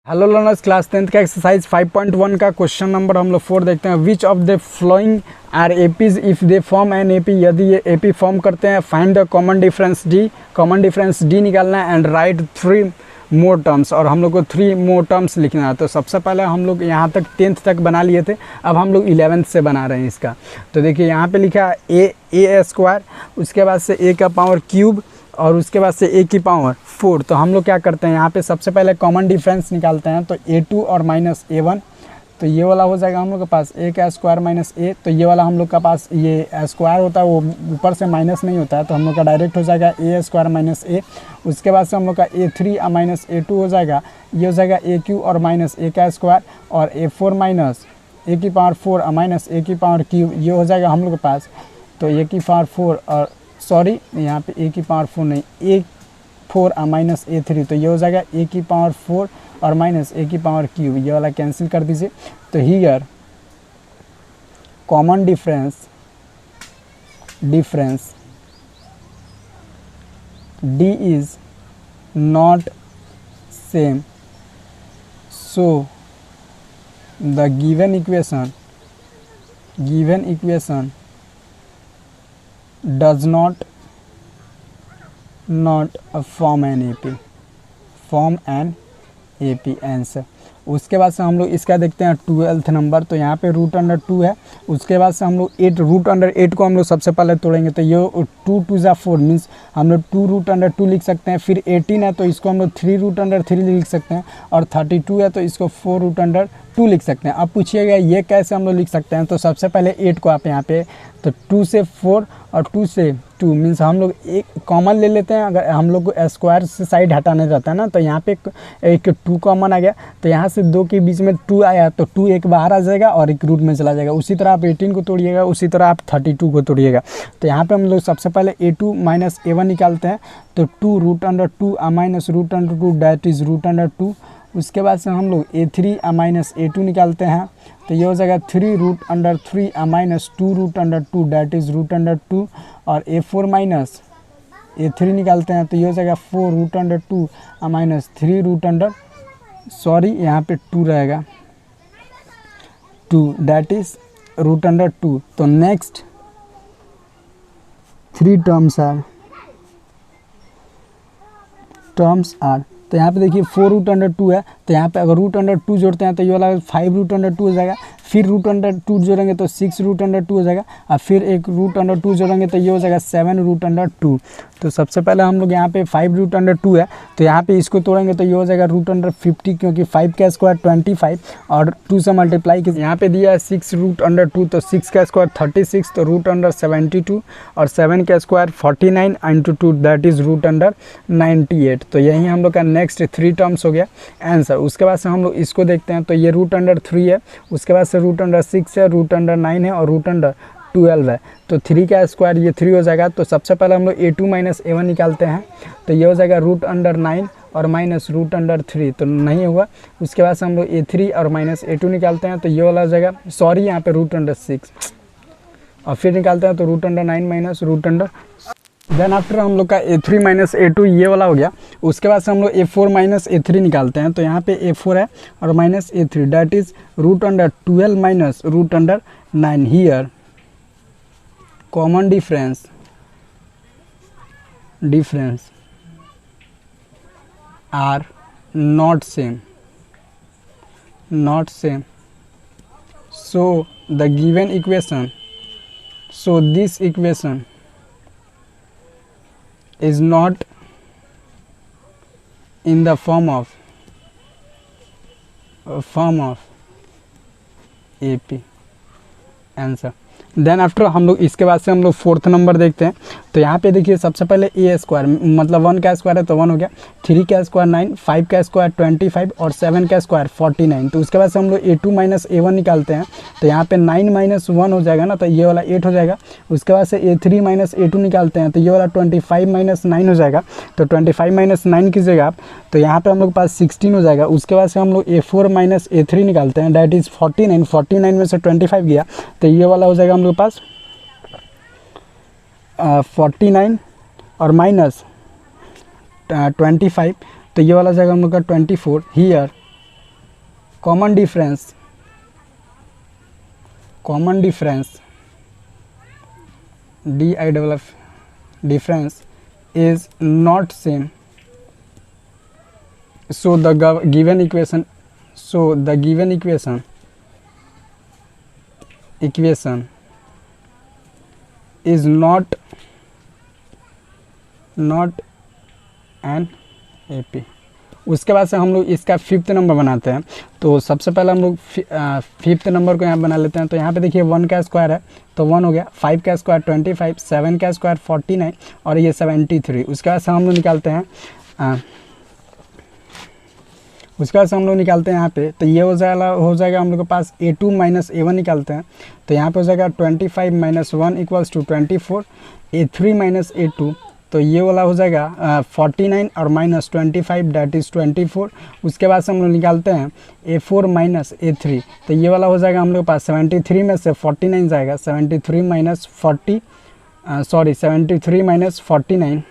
Hello learners, class 10th का exercise 5.1 का question number हम लोग 4 देखते हैं। Which of the following are APs if they form an AP, यदि ये एपी फॉर्म करते हैं find the common difference D. Common difference D निकालना है एंड राइट 3 मोर टर्म्स, और हम लोग को 3 मोर टर्म्स लिखना है। तो सबसे पहले हम लोग यहाँ तक 10th तक बना लिए थे, अब हम लोग 11th से बना रहे हैं इसका। तो देखिए यहाँ पे लिखा है ए स्क्वायर, उसके बाद से ए का पावर क्यूब और उसके बाद से ए की पावर 4। तो हम लोग क्या करते हैं यहाँ पे सबसे पहले कॉमन डिफरेंस निकालते हैं। तो a2 और माइनस a1, तो ये वाला हो जाएगा हम लोग के पास a का स्क्वायर माइनस a। तो ये वाला हम लोग का पास ये स्क्वायर होता है, वो ऊपर से माइनस नहीं होता है, तो हम लोग का डायरेक्ट हो जाएगा a स्क्वायर माइनस a। उसके बाद से हम लोग का a3 और माइनस a2 हो जाएगा, ये हो जाएगा a क्यू और माइनस a का स्क्वायर, और a4 माइनस a की पावर 4 और माइनस a की पावर क्यूब, ये हो जाएगा हम लोग के पास। तो a की पावर 4 और सॉरी यहाँ पे a की पावर 4 नहीं, a4 और माइनस a3, तो ये हो जाएगा a की पावर 4 और माइनस a की पावर क्यूब, ये वाला कैंसिल कर दीजिए। तो here common difference d is not same, so the given equation does not form an AP answer. उसके बाद से हम लोग इसका देखते हैं 12th नंबर। तो यहाँ पे √2 है, उसके बाद से हम लोग 8 √8 को हम लोग सबसे पहले तोड़ेंगे। तो ये 2 2 ज़ा 4 मीन्स हम लोग 2 √2 लिख सकते हैं। फिर 18 है तो इसको हम लोग 3 √3 लिख सकते हैं, और 32 है तो इसको 4 √2 लिख सकते हैं। अब पूछिएगा ये कैसे हम लोग लिख सकते हैं। तो सबसे पहले 8 को आप यहाँ पे, तो 2 से 4 और 2 से 2 मीन्स हम लोग एक कॉमन ले लेते हैं। अगर हम लोग को स्क्वायर से साइड हटाने रहता है ना, तो यहाँ पे एक 2 कॉमन आ गया, तो यहाँ से 2 के बीच में 2 आया, तो 2 एक बाहर आ जाएगा और एक रूट में चला जाएगा। उसी तरह आप 18 को तोड़िएगा, उसी तरह आप 32 को तोड़िएगा। तो यहाँ पे हम लोग सबसे पहले a2 माइनस a1 निकालते हैं। तो 2 √2 माइनस √2 डैट इज़ √2। उसके बाद से हम लोग a3 माइनस a2 निकालते हैं। तो ये हो जाएगा 3 √3 माइनस 2 √2 डैट इज़ √2, और a4 माइनस a3 निकालते हैं। तो ये हो जाएगा 4 √2 माइनस 3 सॉरी यहाँ पे 2 रहेगा, 2 डैट इज़ √2। तो नेक्स्ट 3 टर्म्स आर, तो यहाँ पे देखिए 4 √2 है, तो यहाँ पे अगर √2 जोड़ते हैं तो ये वाला 5 √2 हो जाएगा। फिर √2 जोड़ेंगे तो 6 √2 हो जाएगा, और फिर एक √2 जोड़ेंगे तो ये हो जाएगा 7 √2। तो सबसे पहले हम लोग यहाँ पे 5 √2 है, तो यहाँ पे इसको तोड़ेंगे तो ये हो जाएगा √50, क्योंकि 5 का स्क्वायर 25 और 2 से मल्टीप्लाई यहाँ पे दिया है 6 √2, तो 6 का स्क्वायर 36, तो √72, और 7 का स्क्वायर 49 × 2 दैट इज़ √98। तो यही हम लोग का नेक्स्ट 3 टर्म्स हो गया आंसर। उसके बाद से हम लोग इसको देखते हैं। तो ये √3 है, उसके बाद से √6 है, √9 है और √12 है। तो 3 का स्क्वायर ये 3 हो जाएगा। तो सबसे पहले हम लोग a2 माइनस a1 निकालते हैं। तो ये हो जाएगा √9 और माइनस √3, तो नहीं हुआ। उसके बाद से हम लोग a3 और माइनस a2 निकालते हैं। तो ये वाला हो जाएगा, सॉरी यहाँ पे √6, और फिर निकालते हैं तो √9 माइनस √। देन आफ्टर हम लोग का a3 माइनस a2 ये वाला हो गया। उसके बाद से हम लोग a4 माइनस a3 निकालते हैं। तो यहाँ पे a4 है और minus a3 that is √12 minus √9। Here common difference are not same, so the given equation, so this equation is not in the form of AP answer. Then after हम लोग इसके बाद से हम लोग 4th नंबर देखते हैं। तो यहाँ पे देखिए सबसे पहले a स्क्वायर मतलब 1 का स्क्वायर है तो 1 हो गया, 3 का स्क्वायर 9, 5 का स्क्वायर 25 और 7 का स्क्वायर 49। तो उसके बाद से हम लोग a2 माइनस a1 निकालते हैं। तो यहाँ पे 9 माइनस 1 हो जाएगा ना, तो ये वाला 8 हो जाएगा। उसके बाद से a3 माइनस a2 निकालते हैं। तो ये वाला 25 माइनस 9 हो जाएगा। तो 25 माइनस 9 कीजिएगा आप, तो यहाँ पे हम लोग के पास 16 हो जाएगा। उसके बाद से हम लोग a4 माइनस a3 निकालते हैं, डैट इज़ 49 में से 25 गया, तो ये वाला हो जाएगा हम लोग के पास 49 और माइनस 25, तो ये वाला जाएगा हम लोग का 24। Here common difference DIFF difference is not same, so the given equation is not an AP। उसके बाद से हम लोग इसका 5th नंबर बनाते हैं। तो सबसे पहले हम लोग 5th नंबर को यहाँ बना लेते हैं। तो यहाँ पे देखिए 1 का स्क्वायर है तो 1 हो गया, 5 का स्क्वायर 25, 7 का स्क्वायर 49 और ये 73। उसके बाद से हम लोग निकालते हैं यहाँ पे। तो ये हो जाएगा हम लोग के पास A2 माइनस A1 निकालते हैं। तो यहाँ पे हो जाएगा 25 minus 1 equals to 24, A3 minus A2 तो ये वाला हो जाएगा 49 और माइनस 25 डेट इज़ 24। उसके बाद से हम लोग निकालते हैं A4 माइनस A3 तो ये वाला हो जाएगा हम लोग के पास 73 में से 49 जाएगा, 73 माइनस 49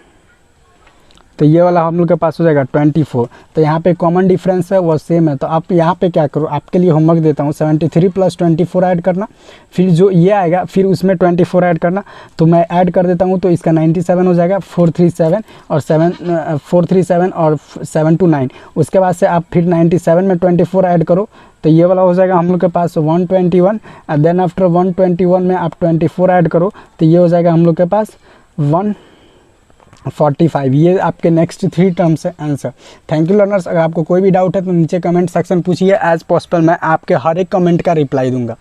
तो ये वाला हम लोग के पास हो जाएगा 24। तो यहाँ पे कॉमन डिफरेंस है वो सेम है। तो आप यहाँ पे क्या करो, आपके लिए होमवर्क देता हूँ, 73 प्लस 24 ऐड करना, फिर जो ये आएगा फिर उसमें 24 ऐड करना। तो मैं ऐड कर देता हूँ तो इसका 97 हो जाएगा, 437 और 729। उसके बाद से आप फिर 97 में 24 ऐड करो तो ये वाला हो जाएगा हम लोग के पास 121। देन आफ्टर 121 में आप 24 ऐड करो तो ये हो जाएगा हम लोग के पास 145। ये आपके नेक्स्ट 3 टर्म्स है आंसर। Thank you learners. अगर आपको कोई भी डाउट है तो नीचे कमेंट सेक्शन पूछिए, एज पॉसिबल मैं आपके हर एक कमेंट का रिप्लाई दूंगा।